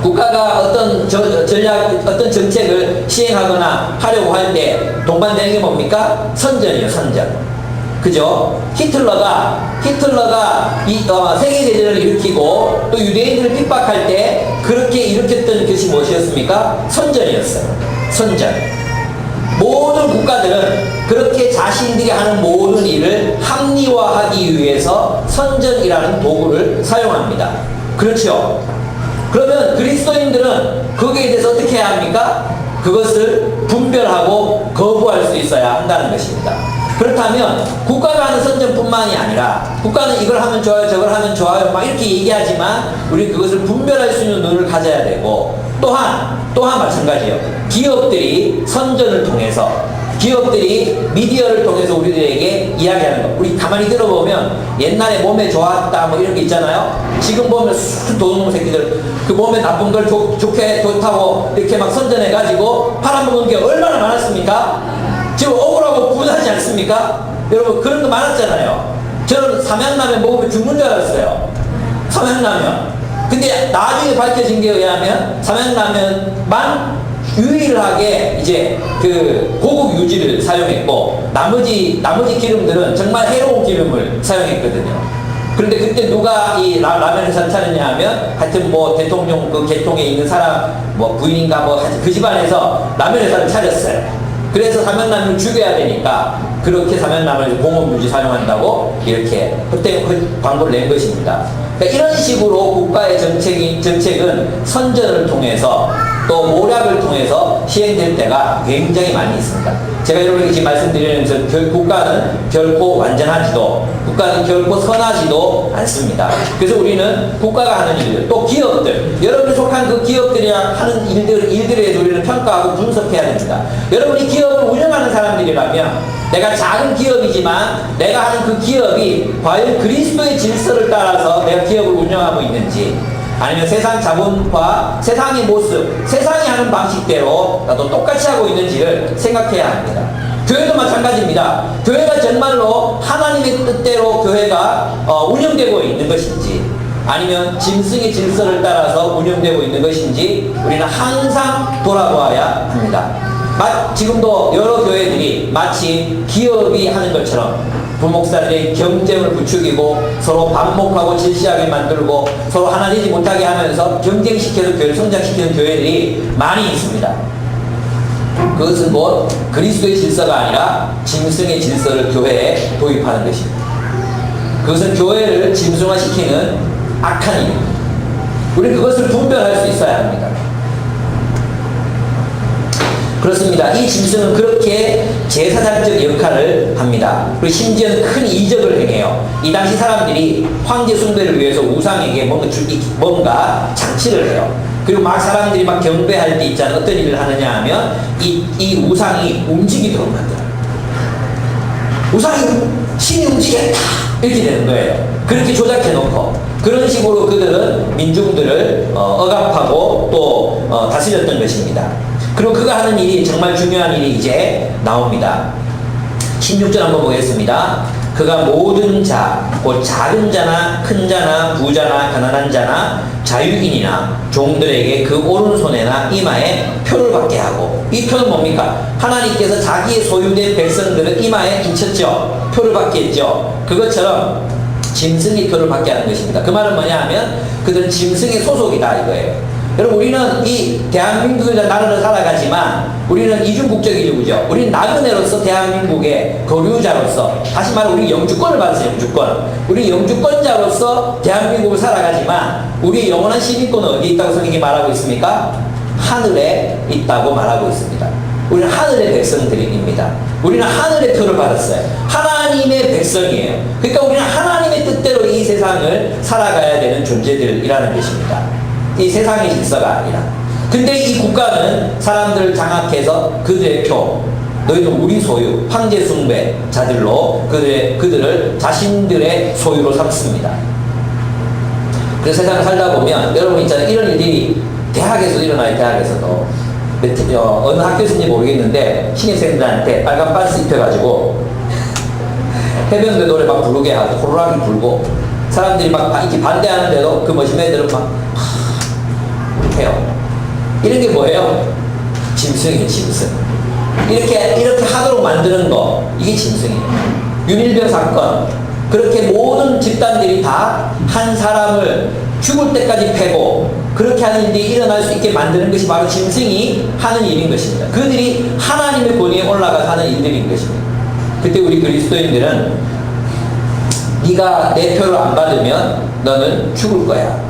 Speaker 1: 국가가 어떤 어떤 정책을 시행하거나 하려고 할 때 동반되는 게 뭡니까? 선전이에요, 선전. 그죠? 히틀러가 세계대전을 일으키고 또 유대인들을 핍박할 때 그렇게 일으켰던 것이 무엇이었습니까? 선전이었어요. 선전. 모든 국가들은 그렇게 자신들이 하는 모든 일을 합리화하기 위해서 선전이라는 도구를 사용합니다. 그렇죠? 그러면 그리스도인들은 거기에 대해서 어떻게 해야 합니까? 그것을 분별하고 거부할 수 있어야 한다는 것입니다. 그렇다면 국가가 하는 선전뿐만이 아니라 국가는 이걸 하면 좋아요, 저걸 하면 좋아요 막 이렇게 얘기하지만 우리 그것을 분별할 수 있는 눈을 가져야 되고, 또한 마찬가지예요. 기업들이 선전을 통해서, 기업들이 미디어를 통해서 우리들에게 이야기하는 거. 우리 가만히 들어보면 옛날에 몸에 좋았다 뭐 이런 게 있잖아요. 지금 보면 쑥 도둑놈 새끼들 그 몸에 나쁜 걸 좋다고 이렇게 막 선전해가지고 팔아먹은 게 얼마나 많았습니까? 지금 억울하고 분하지 않습니까? 여러분, 그런 거 많았잖아요. 저는 삼양라면 먹으면 죽는 줄 알았어요. 삼양라면. 근데 나중에 밝혀진 게 의하면 삼양라면만 유일하게 이제 그 고급 유지를 사용했고 나머지 기름들은 정말 해로운 기름을 사용했거든요. 그런데 그때 누가 이 라면 회사를 차렸냐 하면 하여튼 뭐 대통령 그 계통에 있는 사람 뭐 부인인가 뭐 그 집안에서 라면 회사를 차렸어요. 그래서 삼양라면을 죽여야 되니까 그렇게 삼양라면을 공업 유지 사용한다고 이렇게 그때 그 광고를 낸 것입니다. 그러니까 이런 식으로 국가의 정책은 선전을 통해서 또 모략을 통해서 시행될 때가 굉장히 많이 있습니다. 제가 여러분에게 지금 말씀드리면서 국가는 결코 완전하지도 국가는 결코 선하지도 않습니다. 그래서 우리는 국가가 하는 일들 또 기업들 여러분이 속한 그 기업들이 하는 일들에 대해서 우리는 평가하고 분석해야 됩니다. 여러분이 기업을 운영하는 사람들이라면 내가 작은 기업이지만 내가 하는 그 기업이 과연 그리스도의 질서를 따라서 내가 기업을 운영하고 있는지 아니면 세상 자본과 세상의 모습, 세상이 하는 방식대로 나도 똑같이 하고 있는지를 생각해야 합니다. 교회도 마찬가지입니다. 교회가 정말로 하나님의 뜻대로 교회가 운영되고 있는 것인지 아니면 짐승의 질서를 따라서 운영되고 있는 것인지 우리는 항상 돌아보아야 합니다. 지금도 여러 교회들이 마치 기업이 하는 것처럼 부목사들의 경쟁을 부추기고 서로 반목하고 질시하게 만들고 서로 하나 되지 못하게 하면서 경쟁시켜서 교회를 성장시키는 교회들이 많이 있습니다. 그것은 곧 그리스도의 질서가 아니라 짐승의 질서를 교회에 도입하는 것입니다. 그것은 교회를 짐승화시키는 악한 일입니다. 우리는 그것을 분별할 수 있어야 합니다. 그렇습니다. 이 짐승은 그렇게 제사장적 역할을 합니다. 그리고 심지어는 큰 이적을 행해요. 이 당시 사람들이 황제 숭배를 위해서 우상에게 뭔가 장치를 해요. 그리고 막 사람들이 막 경배할 때 있잖아요. 어떤 일을 하느냐 하면 이 우상이 움직이도록 만들어요. 우상이 신이 움직였다 이렇게 되는 거예요. 그렇게 조작해 놓고 그런 식으로 그들은 민중들을 억압하고 또 다스렸던 것입니다. 그리고 그가 하는 일이 정말 중요한 일이 이제 나옵니다. 16절 한번 보겠습니다. 그가 모든 자, 곧 작은 자나 큰 자나 부자나 가난한 자나 자유인이나 종들에게 그 오른손에나 이마에 표를 받게 하고 이 표는 뭡니까? 하나님께서 자기의 소유된 백성들을 이마에 붙였죠. 표를 받게 했죠. 그것처럼 짐승이 표를 받게 하는 것입니다. 그 말은 뭐냐 하면 그들은 짐승의 소속이다 이거예요. 여러분 우리는 이 대한민국이라는 나라를 살아가지만 우리는 이중국적이죠. 그죠? 우리는 나그네로서 대한민국의 거류자로서 다시 말해 우리 영주권을 받았어요. 영주권. 우리 영주권자로서 대한민국을 살아가지만 우리의 영원한 시민권은 어디에 있다고 성경이 말하고 있습니까? 하늘에 있다고 말하고 있습니다. 우리는 하늘의 백성들입니다. 우리는 하늘의 표를 받았어요. 하나님의 백성이에요. 그러니까 우리는 하나님의 뜻대로 이 세상을 살아가야 되는 존재들이라는 것입니다. 이 세상의 질서가 아니라. 근데 이 국가는 사람들을 장악해서 그들의 표, 너희는 우리 소유, 황제 숭배자들로 그들을 자신들의 소유로 삼습니다. 그래서 세상을 살다 보면 여러분 있잖아요. 이런 일이 대학에서 일어나요. 대학에서도. 어느 학교에서인지 모르겠는데 신입생들한테 빨간 반스 입혀가지고 해병대 노래 막 부르게 하고 호루라기 불고 사람들이 막 이렇게 반대하는데도 그 멋진 애들은 막 해요. 이런 게 뭐예요? 짐승이에요. 짐승. 이렇게 하도록 만드는 거 이게 짐승이에요. 윤일병 사건 그렇게 모든 집단들이 다 한 사람을 죽을 때까지 패고 그렇게 하는 일이 일어날 수 있게 만드는 것이 바로 짐승이 하는 일인 것입니다. 그들이 하나님의 권위에 올라가서 하는 일들인 것입니다. 그때 우리 그리스도인들은 네가 내 표를 안 받으면 너는 죽을 거야.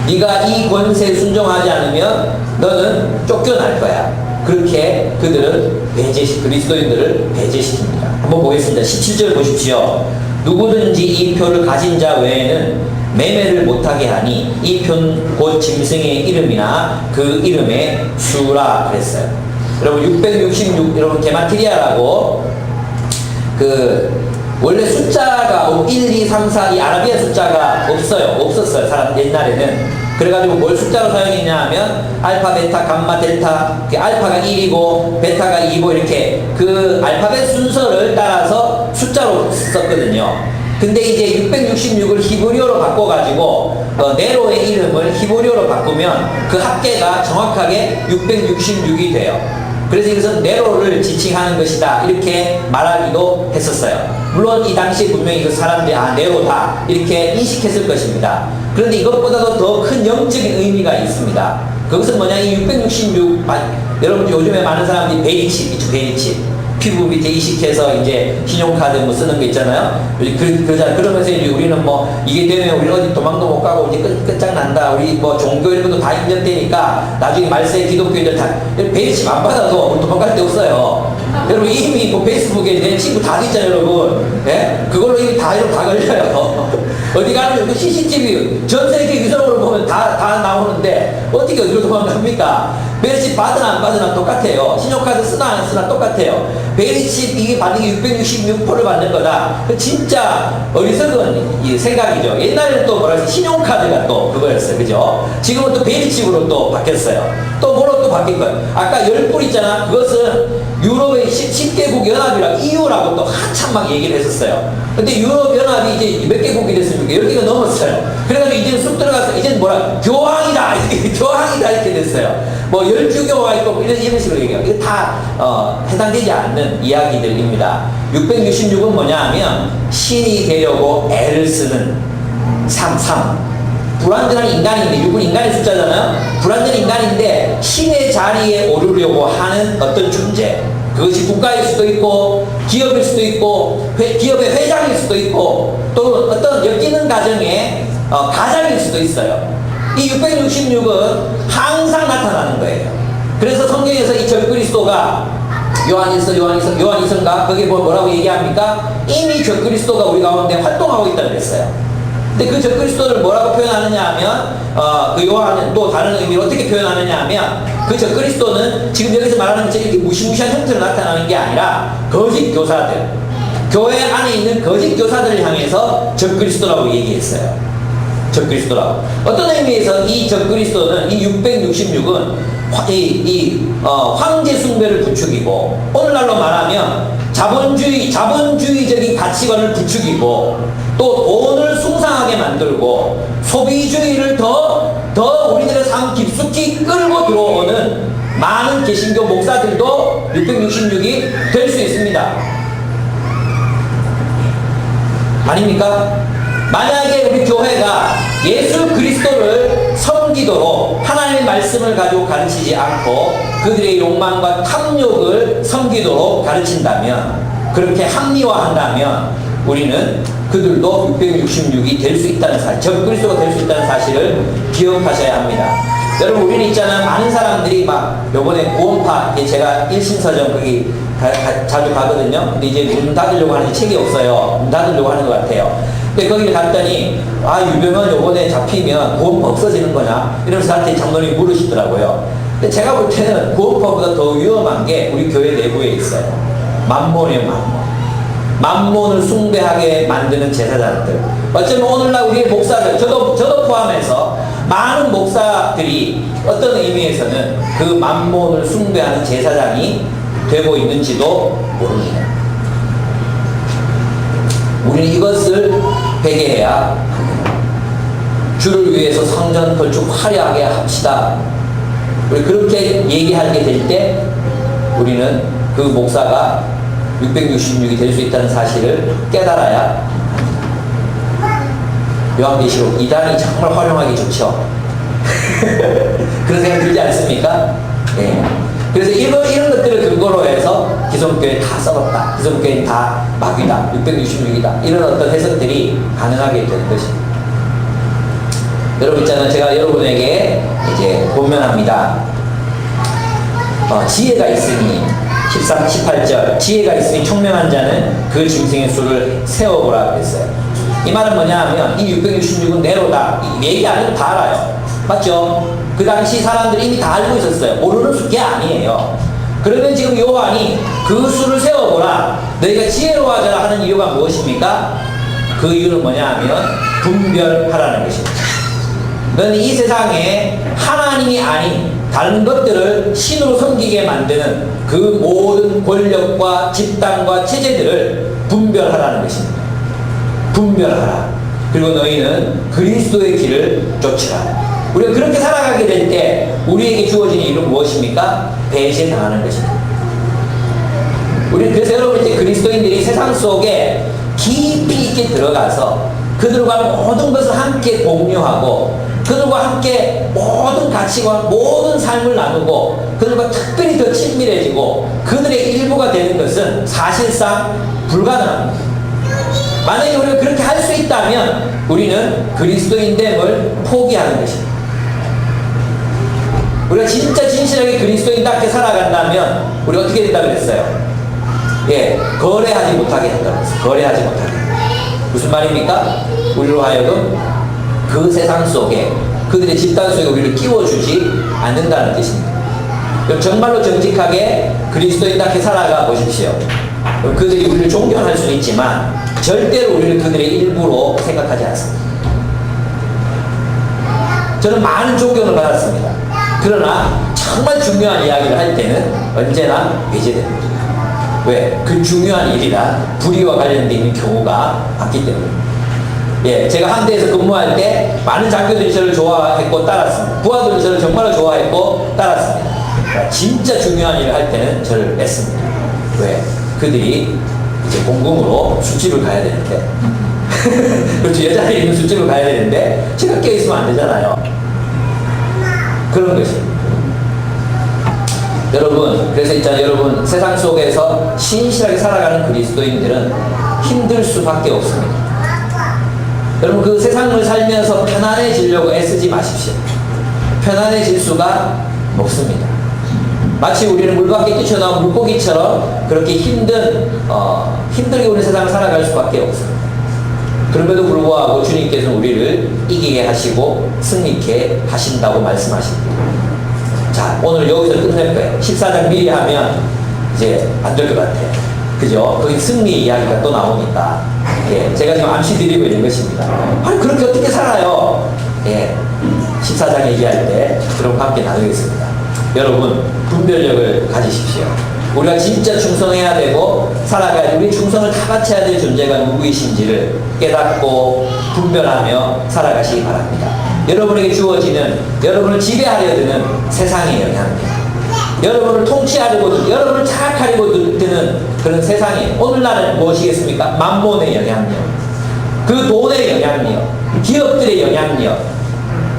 Speaker 1: 네가 이 권세에 순종하지 않으면 너는 쫓겨날 거야. 그렇게 그들은 그리스도인들을 배제시킵니다. 한번 보겠습니다. 17절 보십시오. 누구든지 이 표를 가진 자 외에는 매매를 못하게 하니 이 표는 곧 짐승의 이름이나 그 이름의 수라 그랬어요. 여러분 666 여러분 게마트리아라고 원래 숫자가 1, 2, 3, 4 이 아라비아 숫자가 없었어요. 사람 옛날에는. 그래가지고 뭘 숫자로 사용했냐 하면 알파, 베타, 감마, 델타 알파가 1이고 베타가 2고 이렇게 그 알파벳 순서를 따라서 숫자로 썼거든요. 근데 이제 666을 히브리어로 바꿔가지고 네로의 이름을 히브리어로 바꾸면 그 합계가 정확하게 666이 돼요. 그래서 이것은 네로를 지칭하는 것이다 이렇게 말하기도 했었어요. 물론 이 당시에 분명히 그 사람들이 네로다 이렇게 인식했을 것입니다. 그런데 이것보다도 더 큰 영적인 의미가 있습니다. 그것은 뭐냐, 이 666, 여러분 요즘에 많은 사람들이 베리칩 있죠, 베리칩. 피부 밑에 이식해서 이제 신용카드 뭐 쓰는 거 있잖아요. 그러면서 이제 우리는 뭐 이게 되면 우리 어디 도망도 못 가고 이제 끝장난다. 우리 뭐 종교 이런 것도 다 인정되니까 나중에 말세 기독교인들 다 베리칩 안 받아도 우리 도망갈 데 없어요. 여러분 이미 뭐 페이스북에 내 친구 다 있잖아요, 여러분. 예? 그걸로 이미 다 걸려요. 어디 가면 그 CCTV 전 세계 위성으로 보면 다 나오는데 어떻게 어디로 도망갑니까? 베리칩 받으나 안 받으나 똑같아요. 신용카드 쓰나 안 쓰나 똑같아요. 베리칩 이게 받는 게 666%를 받는 거다. 진짜 어리석은 이 생각이죠. 옛날에는 또 뭐라 해서 신용카드가 또 그거였어요. 그죠? 지금은 또 베리칩으로 또 바뀌었어요. 또 뭐로 또 바뀐 거예요? 아까 10불 있잖아. 그것은 유럽의 10개국 연합이라고 EU라고 또 한참 막 얘기를 했었어요. 근데 유럽 연합이 이제 몇 개국이 됐습니까? 10개가 넘었어요. 그래가지고 이제는 쑥 들어가서 이제는 뭐라 교황이다 교황이다 이렇게 됐어요. 뭐 열주교가 있고 뭐 이런 식으로 얘기해요. 이거 다 해당되지 않는 이야기들입니다. 666은 뭐냐 하면 신이 되려고 애를 쓰는 불완전한 인간인데, 6은 인간의 숫자잖아요. 불완전 인간인데 신의 자리에 오르려고 하는 어떤 존재, 그것이 국가일 수도 있고 기업일 수도 있고 기업의 회장일 수도 있고 또 어떤 엮이는 가정의 가장일 수도 있어요. 이 666은 항상 나타나는 거예요. 그래서 성경에서 이 적그리스도가 요한일서인가 거기에 뭐라고 얘기합니까? 이미 적그리스도가 우리 가운데 활동하고 있다고 그랬어요. 근데 그 적그리스도를 뭐라고 표현하느냐 하면 그 요한은 또 다른 의미로 어떻게 표현하느냐 하면 그 적그리스도는 지금 여기서 말하는 것처럼 이렇게 무시무시한 형태로 나타나는 게 아니라 거짓 교사들, 교회 안에 있는 거짓 교사들을 향해서 적그리스도라고 얘기했어요. 적그리스도라고. 어떤 의미에서 이 적그리스도는 이 666은 황제 숭배를 부추기고, 오늘날로 말하면 자본주의적인 가치관을 부추기고, 또 돈을 숭상하게 만들고 소비주의를 더 우리들의 삶 깊숙이 끌고 들어오는 많은 개신교 목사들도 666이 될 수 있습니다. 아닙니까? 만약에 우리 교회가 예수 그리스도를 섬기도록 하나님의 말씀을 가지고 가르치지 않고 그들의 욕망과 탐욕을 섬기도록 가르친다면, 그렇게 합리화한다면 우리는 그들도 666이 될 수 있다는 사실, 적그리스도가 될 수 있다는 사실을 기억하셔야 합니다. 여러분, 우리는 있잖아요. 많은 사람들이 막 요번에 구원파, 제가 일신서점 거기 자주 가거든요. 근데 이제 문 닫으려고 하는데 책이 없어요. 문 닫으려고 하는 것 같아요. 근데 거기를 갔더니 유병헌 요번에 잡히면 구원파 없어지는 거냐 이러면서 저한테 장로님이 물으시더라고요. 근데 제가 볼 때는 구원파보다 더 위험한 게 우리 교회 내부에 있어요. 만몬이에요. 만몬을 숭배하게 만드는 제사장들. 어쩌면 오늘날 우리의 목사들, 저도 포함해서 많은 목사들이 어떤 의미에서는 그 만몬을 숭배하는 제사장이 되고 있는지도 모릅니다. 우리는 이것을 회개해야 합니다. 주를 위해서 성전 건축 화려하게 합시다. 우리 그렇게 얘기하게 될 때 우리는 그 목사가 666이 될 수 있다는 사실을 깨달아야 합니다. 요한계시록 2단이 정말 활용하기 좋죠. 그런 생각 들지 않습니까? 네. 그래서 이런 것들을 근거로 해서 기성교회 다 썩었다, 기성교회는 다 마귀다, 666이다, 이런 어떤 해석들이 가능하게 되는 것입니다. 여러분 있잖아요. 제가 여러분에게 이제 권면합니다. 지혜가 있으니 13, 18절 지혜가 있으니 총명한 자는 그 짐승의 수를 세워보라 그랬어요. 이 말은 뭐냐 하면 이 666은 네로다, 얘기 안 해도 다 알아요. 맞죠? 그 당시 사람들이 이미 다 알고 있었어요. 모르는 게 아니에요. 그러면 지금 요한이 그 수를 세워보라, 너희가 지혜로워하자 하는 이유가 무엇입니까? 그 이유는 뭐냐 하면 분별하라는 것입니다. 너는 이 세상에 하나님이 아닌 다른 것들을 신으로 섬기게 만드는 그 모든 권력과 집단과 체제들을 분별하라는 것입니다. 분별하라. 그리고 너희는 그리스도의 길을 쫓으라. 우리가 그렇게 살아가게 될 때 우리에게 주어진 일은 무엇입니까? 배신당하는 것입니다. 우리는 그래서 여러분 이제 그리스도인들이 세상 속에 깊이 있게 들어가서 그들과 모든 것을 함께 공유하고 그들과 함께 모든 가치관, 모든 삶을 나누고 그들과 특별히 더 친밀해지고 그들의 일부가 되는 것은 사실상 불가능합니다. 만약에 우리가 그렇게 할 수 있다면 우리는 그리스도인됨을 포기하는 것입니다. 우리가 진짜 진실하게 그리스도인답게 살아간다면 우리 어떻게 된다고 그랬어요? 예, 거래하지 못하게 한다고 했어요. 거래하지 못하게. 무슨 말입니까? 우리로 하여금 그 세상 속에 그들의 집단 속에 우리를 끼워주지 않는다는 뜻입니다. 그럼 정말로 정직하게 그리스도인답게 살아가 보십시오. 그들이 우리를 존경할 수는 있지만 절대로 우리를 그들의 일부로 생각하지 않습니다. 저는 많은 존경을 받았습니다. 그러나 정말 중요한 이야기를 할 때는 언제나 배제됩니다. 왜? 그 중요한 일이라 불의와 관련되어 있는 경우가 많기 때문입니다. 예, 제가 함대에서 근무할 때 많은 장교들이 저를 좋아했고 따랐습니다. 부하들이 저를 정말로 좋아했고 따랐습니다. 진짜 중요한 일을 할 때는 저를 뺐습니다. 왜? 그들이 이제 공공으로 술집을 가야 되는데 그렇죠. 여자들이 있는 술집을 가야 되는데 제가 껴있으면 안 되잖아요. 그런 것입니다. 여러분, 그래서 있잖아요. 여러분, 세상 속에서 신실하게 살아가는 그리스도인들은 힘들 수밖에 없습니다. 여러분, 그 세상을 살면서 편안해지려고 애쓰지 마십시오. 편안해질 수가 없습니다. 마치 우리는 물 밖에 뛰쳐나온 물고기처럼 그렇게 힘들게 우리 세상을 살아갈 수밖에 없습니다. 그럼에도 불구하고 주님께서는 우리를 이기게 하시고 승리케 하신다고 말씀하십니다. 자, 오늘 여기서 끝낼 거예요. 14장 미리 하면 이제 안 될 것 같아요. 그죠? 거기 승리 이야기가 또 나오니까. 예, 제가 지금 암시 드리고 있는 것입니다. 아니, 그렇게 어떻게 살아요? 예, 14장 얘기할 때 여러분과 함께 나누겠습니다. 여러분, 분별력을 가지십시오. 우리가 진짜 충성해야 되고 살아가야 우리 충성을 다 바쳐야 될 존재가 누구이신지를 깨닫고 분별하며 살아가시기 바랍니다. 여러분에게 주어지는 여러분을 지배하려 드는 세상의 영향력, 여러분을 통치하려고 여러분을 장악하려고 드는 그런 세상이 오늘날은 무엇이겠습니까? 만몬의 영향력, 그 돈의 영향력, 기업들의 영향력,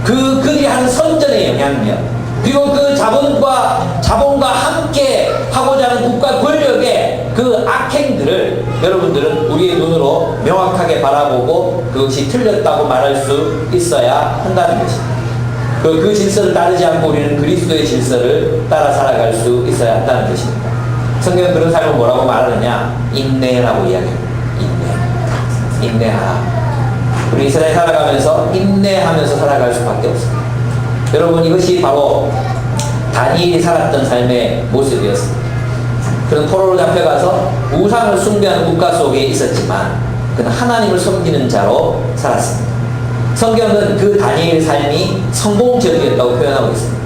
Speaker 1: 그들이 하는 선전의 영향력, 그리고 그 자본과 함께 하고자 하는 국가 권력의 그 악행들을 여러분들은 우리의 눈으로 명확하게 바라보고 그것이 틀렸다고 말할 수 있어야 한다는 것입니다. 그 질서를 따르지 않고 우리는 그리스도의 질서를 따라 살아갈 수 있어야 한다는 것입니다. 성경은 그런 삶을 뭐라고 말하느냐? 인내라고 이야기합니다. 인내하라. 우리 이 세상에 살아가면서 인내하면서 살아갈 수밖에 없습니다. 여러분, 이것이 바로 다니엘이 살았던 삶의 모습이었습니다. 그는 포로로 잡혀가서 우상을 숭배하는 국가 속에 있었지만 그는 하나님을 섬기는 자로 살았습니다. 성경은 그 다니엘의 삶이 성공적이었다고 표현하고 있습니다.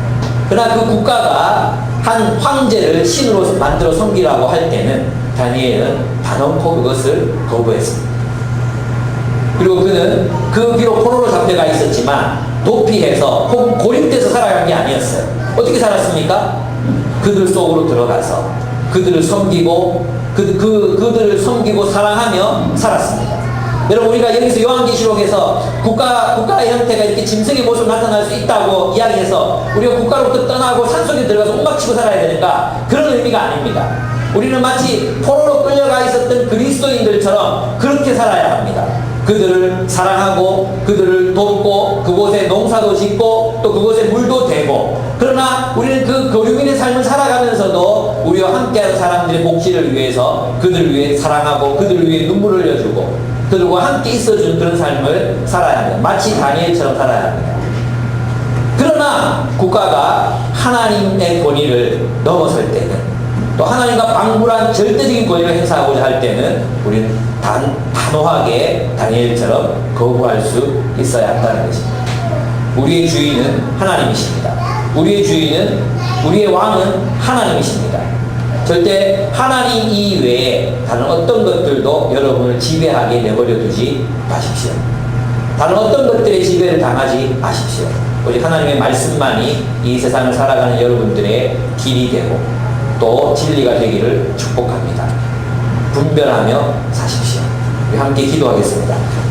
Speaker 1: 그러나 그 국가가 한 황제를 신으로 만들어 섬기라고 할 때는 다니엘은 단언코 그것을 거부했습니다. 그리고 그는 그 비록 포로로 잡혀가 있었지만 도피해서 혹은 고립돼서 살아간 게 아니었어요. 어떻게 살았습니까? 그들 속으로 들어가서 그들을 섬기고 그들을 섬기고 사랑하며 살았습니다. 여러분, 우리가 여기서 요한계시록에서 국가의 형태가 이렇게 짐승의 모습으로 나타날 수 있다고 이야기해서 우리가 국가로부터 떠나고 산속에 들어가서 옥막치고 살아야 되니까 그런 의미가 아닙니다. 우리는 마치 포로로 끌려가 있었던 그리스도인들처럼 그렇게 살아야 합니다. 그들을 사랑하고 그들을 돕고 그곳에 농사도 짓고 또 그곳에 물도 대고, 그러나 우리는 그 거류민의 삶을 살아가면서도 우리와 함께하는 사람들의 복지를 위해서 그들을 위해 사랑하고 그들을 위해 눈물을 흘려주고 그들과 함께 있어주는 그런 삶을 살아야 합니다. 마치 다니엘처럼 살아야 합니다. 그러나 국가가 하나님의 권위를 넘어설 때는, 또 하나님과 방불한 절대적인 권위를 행사하고자 할 때는 우리는 단호하게 다니엘처럼 거부할 수 있어야 한다는 것입니다. 우리의 주인은 하나님이십니다. 우리의 주인은, 우리의 왕은 하나님이십니다. 절대 하나님 이외에 다른 어떤 것들도 여러분을 지배하게 내버려 두지 마십시오. 다른 어떤 것들의 지배를 당하지 마십시오. 오직 하나님의 말씀만이 이 세상을 살아가는 여러분들의 길이 되고 또 진리가 되기를 축복합니다. 분별하며 사십시오. 우리 함께 기도하겠습니다.